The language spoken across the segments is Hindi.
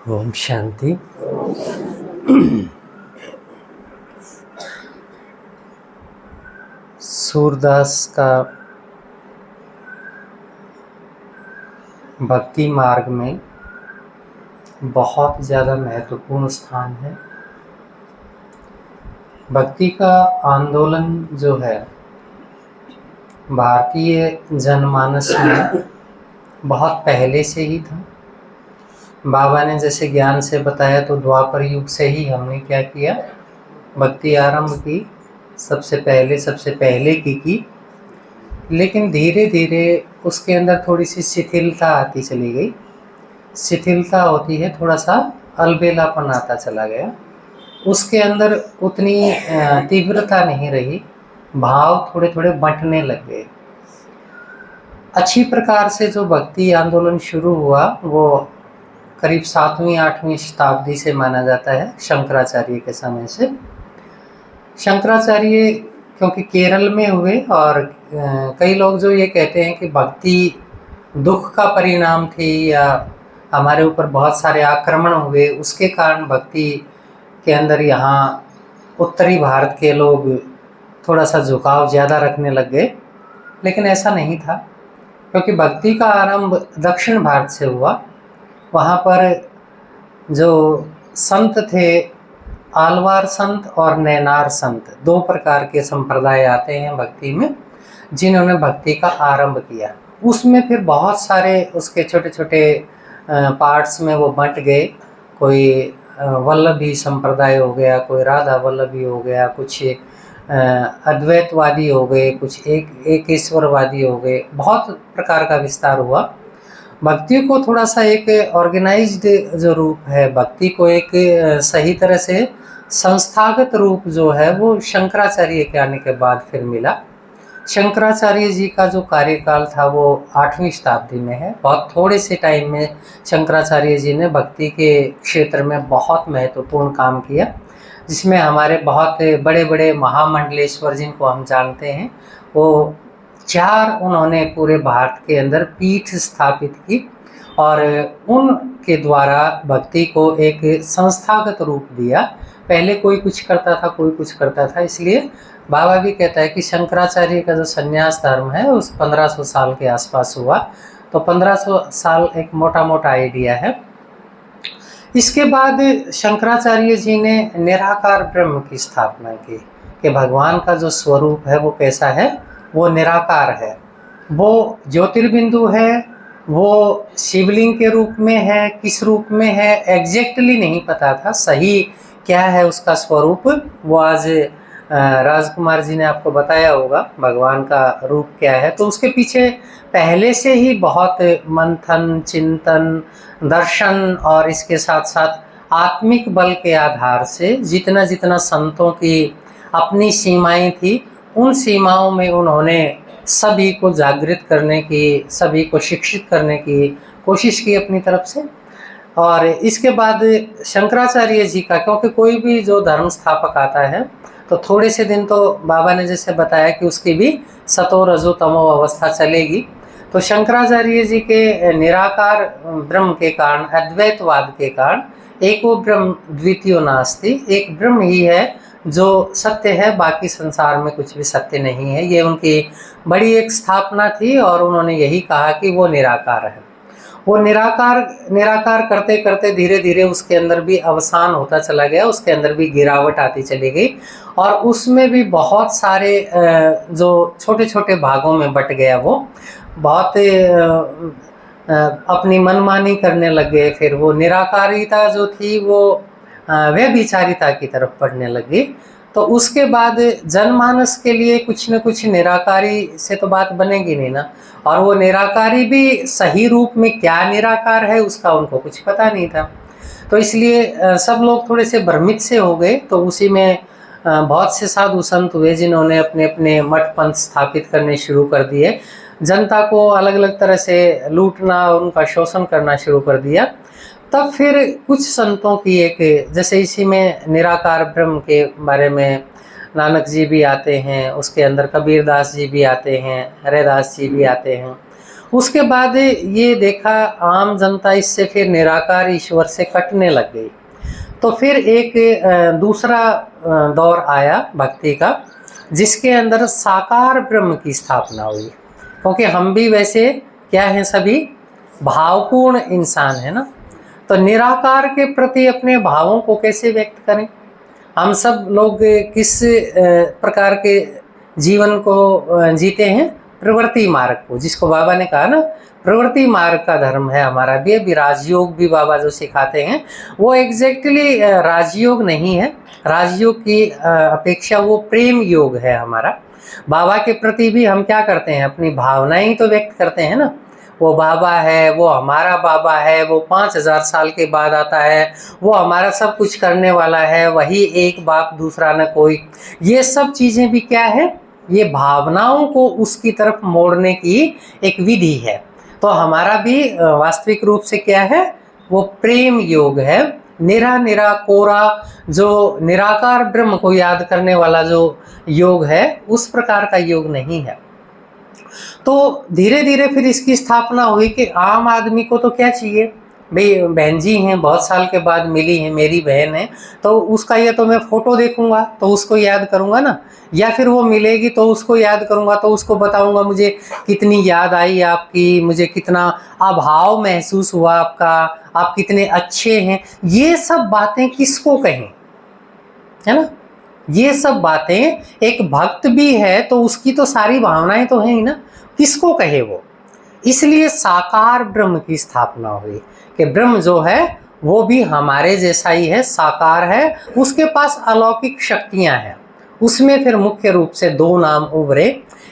ओम शांति। सूरदास का भक्ति मार्ग में बहुत ज़्यादा महत्वपूर्ण स्थान है। भक्ति का आंदोलन जो है भारतीय जनमानस में बहुत पहले से ही था। बाबा ने जैसे ज्ञान से बताया तो द्वापर युग से ही हमने क्या किया, भक्ति आरंभ की, सबसे पहले की। लेकिन धीरे धीरे उसके अंदर थोड़ी सी शिथिलता आती चली गई। शिथिलता होती है, थोड़ा सा अलबेलापन आता चला गया। उसके अंदर उतनी तीव्रता नहीं रही, भाव थोड़े थोड़े बंटने लग गए। अच्छी प्रकार से जो भक्ति आंदोलन शुरू हुआ वो करीब 7वीं-8वीं शताब्दी से माना जाता है, शंकराचार्य के समय से। शंकराचार्य क्योंकि केरल में हुए और कई लोग जो ये कहते हैं कि भक्ति दुख का परिणाम थी या हमारे ऊपर बहुत सारे आक्रमण हुए उसके कारण भक्ति के अंदर यहाँ उत्तरी भारत के लोग थोड़ा सा झुकाव ज़्यादा रखने लग गए, लेकिन ऐसा नहीं था। क्योंकि भक्ति का आरंभ दक्षिण भारत से हुआ। वहाँ पर जो संत थे, आलवार संत और नैनार संत, 2 प्रकार के संप्रदाय आते हैं भक्ति में, जिन्होंने भक्ति का आरंभ किया। उसमें फिर बहुत सारे उसके छोटे छोटे पार्ट्स में वो बंट गए। कोई वल्लभी संप्रदाय हो गया, कोई राधा वल्लभी हो गया, कुछ अद्वैतवादी हो गए, कुछ एक ईश्वरवादी हो गए। बहुत प्रकार का विस्तार हुआ। भक्ति को थोड़ा सा एक ऑर्गेनाइज्ड जो रूप है, भक्ति को एक सही तरह से संस्थागत रूप जो है वो शंकराचार्य के आने के बाद फिर मिला। शंकराचार्य जी का जो कार्यकाल था वो 8वीं शताब्दी में है। बहुत थोड़े से टाइम में शंकराचार्य जी ने भक्ति के क्षेत्र में बहुत महत्वपूर्ण काम किया, जिसमें हमारे बहुत बड़े बड़े महामंडलेश्वर जिनको हम जानते हैं, वो 4 उन्होंने पूरे भारत के अंदर पीठ स्थापित की और उनके द्वारा भक्ति को एक संस्थागत रूप दिया। पहले कोई कुछ करता था, कोई कुछ करता था। इसलिए बाबा भी कहता है कि शंकराचार्य का जो संन्यास धर्म है उस 1500 साल के आसपास हुआ। तो 1500 साल एक मोटा मोटा आइडिया है। इसके बाद शंकराचार्य जी ने निराकार ब्रह्म की स्थापना की कि भगवान का जो स्वरूप है वो कैसा है, वो निराकार है। वो ज्योतिर्बिंदु है, वो शिवलिंग के रूप में है, किस रूप में है एग्जैक्टली नहीं पता था, सही क्या है उसका स्वरूप। वो आज राजकुमार जी ने आपको बताया होगा भगवान का रूप क्या है। तो उसके पीछे पहले से ही बहुत मंथन, चिंतन, दर्शन और इसके साथ साथ आत्मिक बल के आधार से जितना जितना संतों की अपनी सीमाएं थी, उन सीमाओं में उन्होंने सभी को जागृत करने की, सभी को शिक्षित करने की कोशिश की अपनी तरफ से। और इसके बाद शंकराचार्य जी का, क्योंकि कोई भी जो धर्म स्थापक आता है तो थोड़े से दिन तो बाबा ने जैसे बताया कि उसकी भी सतो रजो तमो अवस्था चलेगी। तो शंकराचार्य जी के निराकार ब्रह्म के कारण, अद्वैतवाद के कारण, एको ब्रह्म द्वितीयो नास्ति, एक ब्रह्म ही है जो सत्य है, बाकी संसार में कुछ भी सत्य नहीं है। ये उनकी बड़ी एक स्थापना थी और उन्होंने यही कहा कि वो निराकार है। वो निराकार करते करते धीरे धीरे उसके अंदर भी अवसान होता चला गया, उसके अंदर भी गिरावट आती चली गई और उसमें भी बहुत सारे जो छोटे छोटे भागों में बट गया। वो बहुत अपनी मनमानी करने लग गए। फिर वो निराकारिता जो थी वो व्यभिचारिता की तरफ बढ़ने लगी। तो उसके बाद जनमानस के लिए कुछ न कुछ निराकारी से तो बात बनेगी नहीं ना। और वो निराकारी भी सही रूप में क्या निराकार है उसका उनको कुछ पता नहीं था। तो इसलिए सब लोग थोड़े से भ्रमित से हो गए। तो उसी में बहुत से साधु संत हुए जिन्होंने अपने अपने मठ पंथ स्थापित करने शुरू कर दिए, जनता को अलग अलग तरह से लूटना, उनका शोषण करना शुरू कर दिया। तब फिर कुछ संतों की एक, जैसे इसी में निराकार ब्रह्म के बारे में नानक जी भी आते हैं, उसके अंदर कबीरदास जी भी आते हैं, हरिदास जी भी आते हैं। उसके बाद ये देखा आम जनता इससे फिर निराकार ईश्वर से कटने लग गई। तो फिर एक दूसरा दौर आया भक्ति का, जिसके अंदर साकार ब्रह्म की स्थापना हुई। क्योंकि हम भी वैसे क्या हैं, सभी भावपूर्ण इंसान है ना, तो निराकार के प्रति अपने भावों को कैसे व्यक्त करें। हम सब लोग किस प्रकार के जीवन को जीते हैं, प्रवृत्ति मार्ग को, जिसको बाबा ने कहा ना प्रवृत्ति मार्ग का धर्म है हमारा भी। अभी राजयोग भी बाबा जो सिखाते हैं वो एग्जैक्टली राजयोग नहीं है, राजयोग की अपेक्षा वो प्रेम योग है हमारा। बाबा के प्रति भी हम क्या करते हैं, अपनी भावनाएं ही तो व्यक्त करते हैं ना। वो बाबा है, वो हमारा बाबा है, वो 5000 साल के बाद आता है, वो हमारा सब कुछ करने वाला है, वही एक बाप दूसरा न कोई। ये सब चीज़ें भी क्या है, ये भावनाओं को उसकी तरफ मोड़ने की एक विधि है। तो हमारा भी वास्तविक रूप से क्या है, वो प्रेम योग है। निरा कोरा जो निराकार ब्रह्म को याद करने वाला जो योग है, उस प्रकार का योग नहीं है। तो धीरे धीरे फिर इसकी स्थापना हुई कि आम आदमी को तो क्या चाहिए भाई, बहन जी हैं, बहुत साल के बाद मिली हैं, मेरी बहन है, तो उसका ये तो मैं फ़ोटो देखूंगा तो उसको याद करूंगा ना, या फिर वो मिलेगी तो उसको याद करूंगा, तो उसको बताऊंगा मुझे कितनी याद आई आपकी, मुझे कितना अभाव महसूस हुआ आपका, आप कितने अच्छे हैं। ये सब बातें किसको कहें, है ना। ये सब बातें एक भक्त भी है तो उसकी तो सारी भावनाएं तो हैं ही ना, किसको कहे वो। इसलिए साकार ब्रह्म की स्थापना हुई कि ब्रह्म जो है वो भी हमारे जैसा ही है, साकार है, उसके पास अलौकिक शक्तियां हैं। उसमें फिर मुख्य रूप से दो नाम उभरे।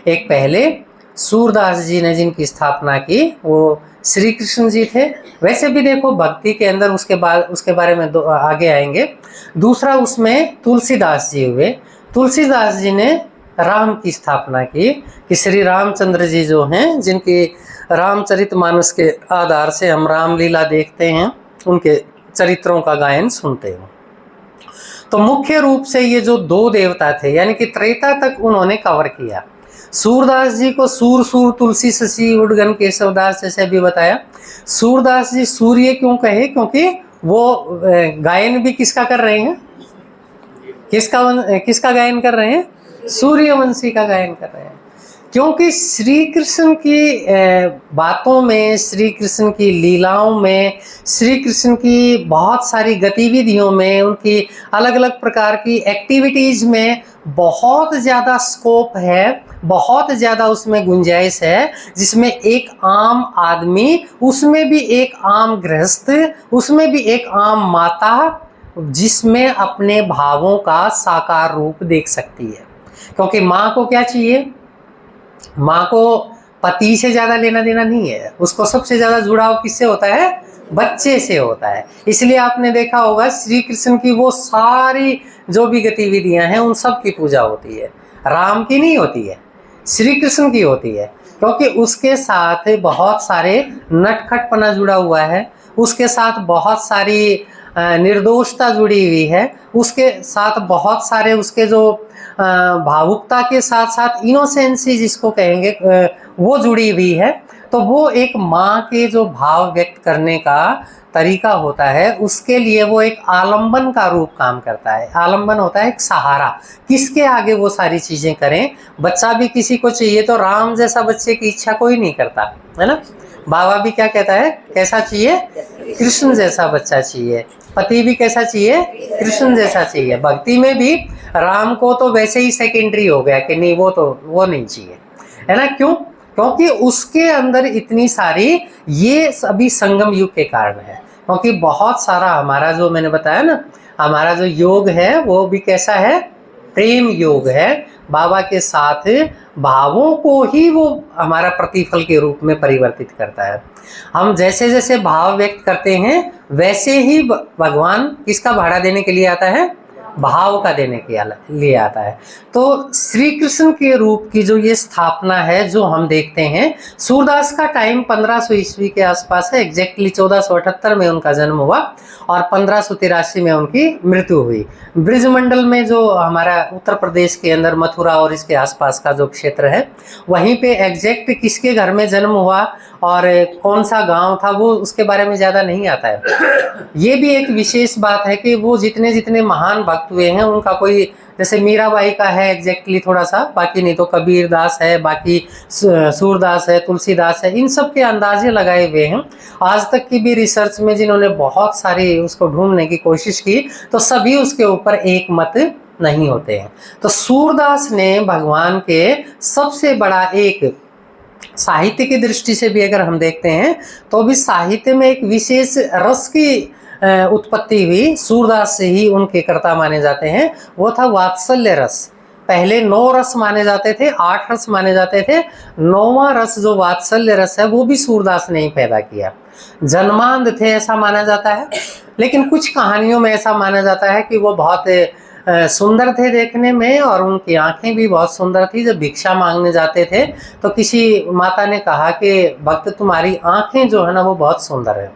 एक पहले सूरदास जी ने जिनकी स्थापना की वो श्री कृष्ण जी थे। वैसे भी देखो भक्ति के अंदर उसके बारे में आगे आएंगे। दूसरा उसमें तुलसीदास जी हुए। तुलसीदास जी ने राम की स्थापना की कि श्री रामचंद्र जी जो हैं, जिनकी रामचरितमानस के आधार से हम रामलीला देखते हैं, उनके चरित्रों का गायन सुनते हैं। तो मुख्य रूप से ये जो दो देवता थे, यानी कि त्रेता तक उन्होंने कवर किया। सूरदास जी को सूर तुलसी शशि उडगन केशवदास जैसे भी बताया। सूरदास जी सूर्य क्यों कहे, क्योंकि वो गायन भी किसका कर रहे हैं, किसका गायन कर रहे हैं, सूर्यवंशी का गायन कर रहे हैं। क्योंकि श्री कृष्ण की बातों में, श्री कृष्ण की लीलाओं में, श्री कृष्ण की बहुत सारी गतिविधियों में, उनकी अलग अलग प्रकार की एक्टिविटीज़ में बहुत ज़्यादा स्कोप है, बहुत ज़्यादा उसमें गुंजाइश है, जिसमें एक आम आदमी, उसमें भी एक आम गृहस्थ, उसमें भी एक आम माता जिसमें अपने भावों का साकार रूप देख सकती है। क्योंकि माँ को क्या चाहिए, माँ को पति से ज़्यादा लेना देना नहीं है, उसको सबसे ज़्यादा जुड़ाव किससे होता है, बच्चे से होता है। इसलिए आपने देखा होगा श्री कृष्ण की वो सारी जो भी गतिविधियां हैं उन सब की पूजा होती है, राम की नहीं होती है, श्री कृष्ण की होती है। क्योंकि उसके साथ बहुत सारे नटखटपना जुड़ा हुआ है, उसके साथ बहुत सारी निर्दोषता जुड़ी हुई है, उसके साथ बहुत सारे उसके जो भावुकता के साथ साथ इनोसेंसी जिसको कहेंगे वो जुड़ी हुई है। तो वो एक माँ के जो भाव व्यक्त करने का तरीका होता है, उसके लिए वो एक आलंबन का रूप काम करता है। आलंबन होता है एक सहारा, किसके आगे वो सारी चीज़ें करें। बच्चा भी किसी को चाहिए तो राम जैसा बच्चे की इच्छा कोई नहीं करता, है ना। बाबा भी क्या कहता है, कैसा चाहिए, कृष्ण जैसा बच्चा चाहिए। पति भी कैसा चाहिए, कृष्ण जैसा चाहिए। भक्ति में भी राम को तो वैसे ही सेकेंडरी हो गया कि नहीं, वो नहीं चाहिए, है ना। क्यों, क्योंकि उसके अंदर इतनी सारी, ये सभी संगम युग के कारण है। क्योंकि बहुत सारा हमारा जो मैंने बताया ना, हमारा जो योग है वो भी कैसा है, प्रेम योग है। बाबा के साथ भावों को ही वो हमारा प्रतिफल के रूप में परिवर्तित करता है। हम जैसे जैसे भाव व्यक्त करते हैं वैसे ही भगवान किसका भाड़ा देने के लिए आता है, भाव का देने के लिए आता है। तो श्री कृष्ण के रूप की जो ये स्थापना है जो हम देखते हैं, सूरदास का टाइम 1500 ईस्वी के आसपास है। एग्जैक्टली 1478 में उनका जन्म हुआ और 1583 में उनकी मृत्यु हुई। ब्रिजमंडल में जो हमारा उत्तर प्रदेश के अंदर मथुरा और इसके आसपास का जो क्षेत्र है, वहीं पे एग्जैक्ट किसके घर में जन्म हुआ और कौन सा गांव था वो उसके बारे में ज़्यादा नहीं आता है। ये भी एक विशेष बात है कि वो जितने जितने महान भक्त हुए हैं उनका कोई, जैसे मीराबाई का है एग्जैक्टली थोड़ा सा, बाकी नहीं तो कबीर दास है, बाकी सूरदास है, तुलसीदास है, इन सब के अंदाजे लगाए हुए हैं। आज तक की भी रिसर्च में जिन्होंने बहुत सारी उसको ढूंढने की कोशिश की तो सभी उसके ऊपर एक मत नहीं होते हैं। तो सूरदास ने भगवान के सबसे बड़ा एक, साहित्य की दृष्टि से भी अगर हम देखते हैं तो भी साहित्य में एक विशेष रस की उत्पत्ति हुई, सूरदास से ही उनके कर्ता माने जाते हैं, वो था वात्सल्य रस। पहले 9 रस माने जाते थे, 8 रस माने जाते थे, 9वां रस जो वात्सल्य रस है वो भी सूरदास ने ही पैदा किया। जन्मांध थे ऐसा माना जाता है, लेकिन कुछ कहानियों में ऐसा माना जाता है कि वो बहुत सुंदर थे देखने में और उनकी आंखें भी बहुत सुंदर थी। जब भिक्षा मांगने जाते थे तो किसी माता ने कहा कि भक्त तुम्हारी आंखें जो है ना वो बहुत सुंदर है।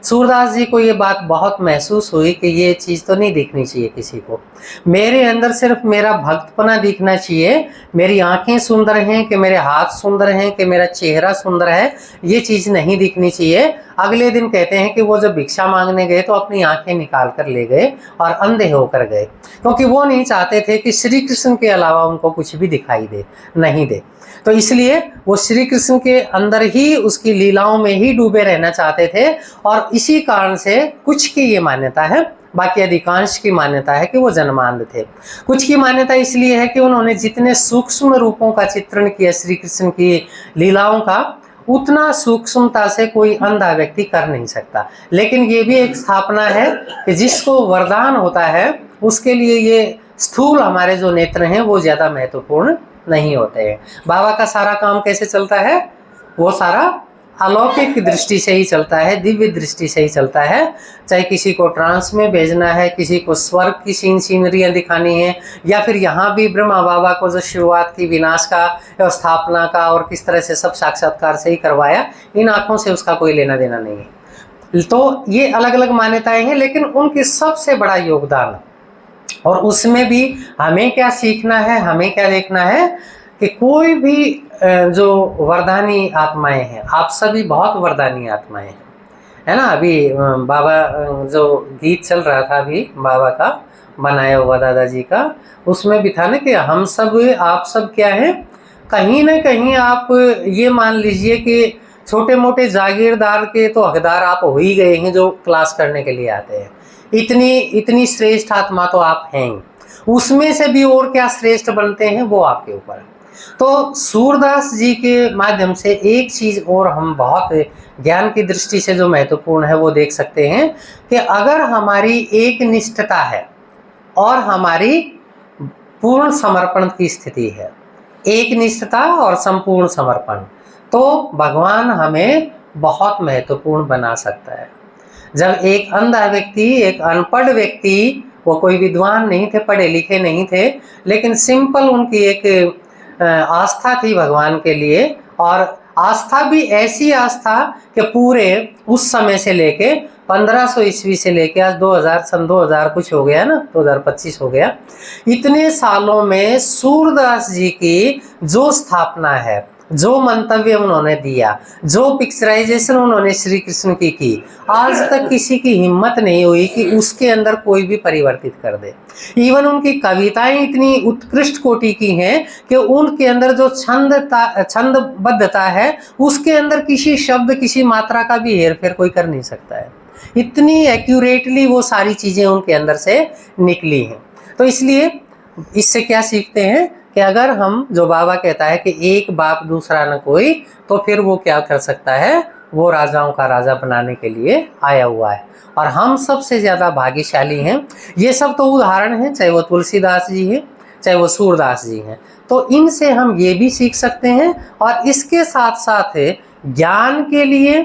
सूरदास जी को ये बात बहुत महसूस हुई कि ये चीज़ तो नहीं दिखनी चाहिए किसी को, मेरे अंदर सिर्फ मेरा भक्तपना दिखना चाहिए, मेरी आंखें सुंदर हैं कि मेरे हाथ सुंदर हैं कि मेरा चेहरा सुंदर है, ये चीज़ नहीं दिखनी चाहिए। अगले दिन कहते हैं कि वो जब भिक्षा मांगने गए तो अपनी आंखें निकाल कर ले गए और अंधे होकर गए, क्योंकि वो नहीं चाहते थे कि श्री कृष्ण के अलावा उनको कुछ भी दिखाई दे, नहीं दे। तो इसलिए वो श्री कृष्ण के अंदर ही, उसकी लीलाओं में ही डूबे रहना चाहते थे। और इसी कारण से कुछ की ये मान्यता है, बाकी अधिकांश की मान्यता है कि वो जन्मांध थे। कुछ की मान्यता इसलिए है कि उन्होंने जितने सूक्ष्म रूपों का चित्रण किया श्री कृष्ण की लीलाओं का, उतना सूक्ष्मता से कोई अंधा व्यक्ति कर नहीं सकता। लेकिन ये भी एक स्थापना है कि जिसको वरदान होता है उसके लिए ये स्थूल हमारे जो नेत्र हैं वो ज़्यादा महत्वपूर्ण नहीं होते हैं। बाबा का सारा काम कैसे चलता है, वो सारा अलौकिक दृष्टि से ही चलता है, दिव्य दृष्टि से ही चलता है। चाहे किसी को ट्रांस में भेजना है, किसी को स्वर्ग की सीनरियाँ दिखानी है, या फिर यहाँ भी ब्रह्मा बाबा को जो शुरुआत की विनाश का और स्थापना का और किस तरह से सब साक्षात्कार से ही करवाया, इन आँखों से उसका कोई लेना देना नहीं है। तो ये अलग अलग मान्यताएं हैं, लेकिन उनकी सबसे बड़ा योगदान, और उसमें भी हमें क्या सीखना है, हमें क्या देखना है कि कोई भी जो वरदानी आत्माएं हैं, आप सभी बहुत वरदानी आत्माएं हैं, है ना। अभी बाबा जो गीत चल रहा था अभी बाबा का बनाया हुआ दादाजी का, उसमें भी था ना कि हम सब, आप सब क्या है, कहीं ना कहीं आप ये मान लीजिए कि छोटे मोटे जागीरदार के तो हकदार आप हो ही गए हैं जो क्लास करने के लिए आते हैं। इतनी श्रेष्ठ आत्मा तो आप हैं, उसमें से भी और क्या श्रेष्ठ बनते हैं वो आपके ऊपर है। तो सूरदास जी के माध्यम से एक चीज़ और हम बहुत ज्ञान की दृष्टि से जो महत्वपूर्ण है वो देख सकते हैं कि अगर हमारी एक निष्ठता है और हमारी पूर्ण समर्पण की स्थिति है, एक निष्ठता और संपूर्ण समर्पण, तो भगवान हमें बहुत महत्वपूर्ण बना सकता है। जब एक अंधा व्यक्ति, एक अनपढ़ व्यक्ति, वो कोई विद्वान नहीं थे, पढ़े लिखे नहीं थे, लेकिन सिंपल उनकी एक आस्था थी भगवान के लिए, और आस्था भी ऐसी आस्था कि पूरे उस समय से लेके 1500 ईस्वी से लेके आज 2000 कुछ हो गया ना, 2025 हो गया, इतने सालों में सूरदास जी की जो स्थापना है, जो मंतव्य उन्होंने दिया, जो पिक्चराइजेशन उन्होंने श्री कृष्ण की आज तक किसी की हिम्मत नहीं हुई कि उसके अंदर कोई भी परिवर्तित कर दे। इवन उनकी कविताएं इतनी उत्कृष्ट कोटि की हैं कि उनके अंदर जो छंदबद्धता है, उसके अंदर किसी शब्द, किसी मात्रा का भी हेरफेर कोई कर नहीं सकता है। इतनी एक्यूरेटली वो सारी चीज़ें उनके अंदर से निकली हैं। तो इसलिए इससे क्या सीखते हैं कि अगर हम, जो बाबा कहता है कि एक बाप दूसरा न कोई, तो फिर वो क्या कर सकता है, वो राजाओं का राजा बनाने के लिए आया हुआ है। और हम सबसे ज़्यादा भाग्यशाली हैं। ये सब तो उदाहरण हैं, चाहे वो तुलसीदास जी हैं, चाहे वो सूरदास जी हैं। तो इनसे हम ये भी सीख सकते हैं, और इसके साथ साथ ज्ञान के लिए,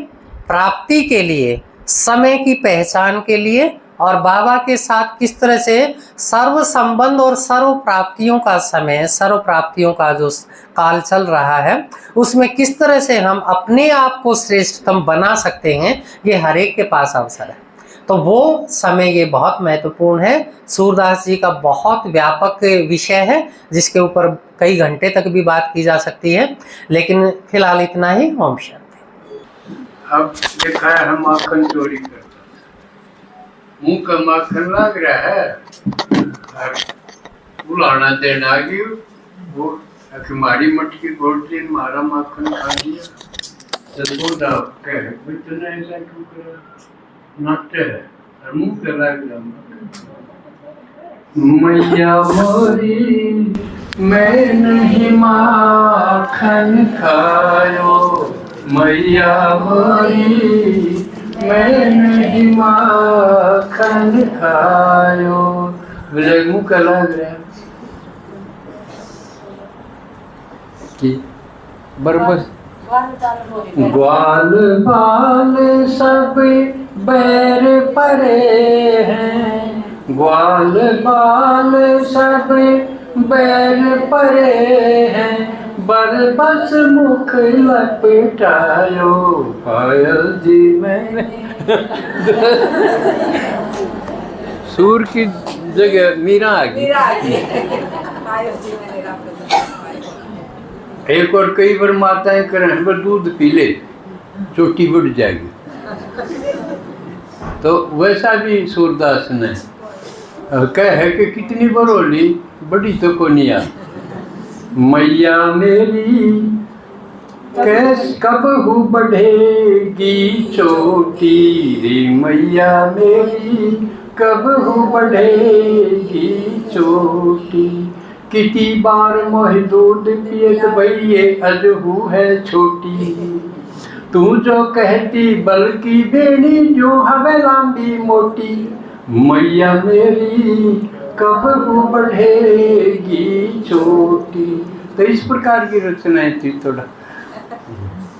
प्राप्ति के लिए, समय की पहचान के लिए, और बाबा के साथ किस तरह से सर्व संबंध और सर्व प्राप्तियों का समय, सर्व प्राप्तियों का जो काल चल रहा है, उसमें किस तरह से हम अपने आप को श्रेष्ठतम बना सकते हैं, ये हर एक के पास अवसर है। तो वो समय ये बहुत महत्वपूर्ण है। सूरदास जी का बहुत व्यापक विषय है, जिसके ऊपर कई घंटे तक भी बात की जा सकती है, लेकिन फिलहाल इतना ही। ओम शांति। अब देखा है हम माखन चोरी करता था, मुंह का माखन लग रहा है और बुलाना देना आ गई वो हमारी मटकी घोटी मारा माखन खा लिया। जसोदा कहे इतना ऐसा क्यों करा, नाट्य है और मुंह पे लग गया। मैया मोरी मैं नहीं माखन खायो, मैया मोरी मैं नहीं माखन खायो। विजय मुँह का लग रहा कि बरबस ग्वाल बाल सब बैर परे हैं, ग्वाल बाल सब बैर परे हैं, बरबस मुख लपटायो पायल जी मैंने। सूर की जगह मीरा आ गई। एक और कई बार माताएं करें पर दूध पी ले चोटी बढ़ जाएगी। तो वैसा भी सूरदास ने कहे कि कितनी बरोली बड़ी तो को नहीं आ, मैया मेरी कैस कब हु बढ़ेगी चोटी रे, मैया मेरी कब हु बढ़ेगी चोटी, कितनी बार मोह दूध पियत भैये अजहू है छोटी, तू जो कहती बल्कि बेनी जो हवे लंबी मोटी, मैया मेरी कब बढ़ेगी छोटी। तो इस प्रकार की रचनाएं थी थोड़ा।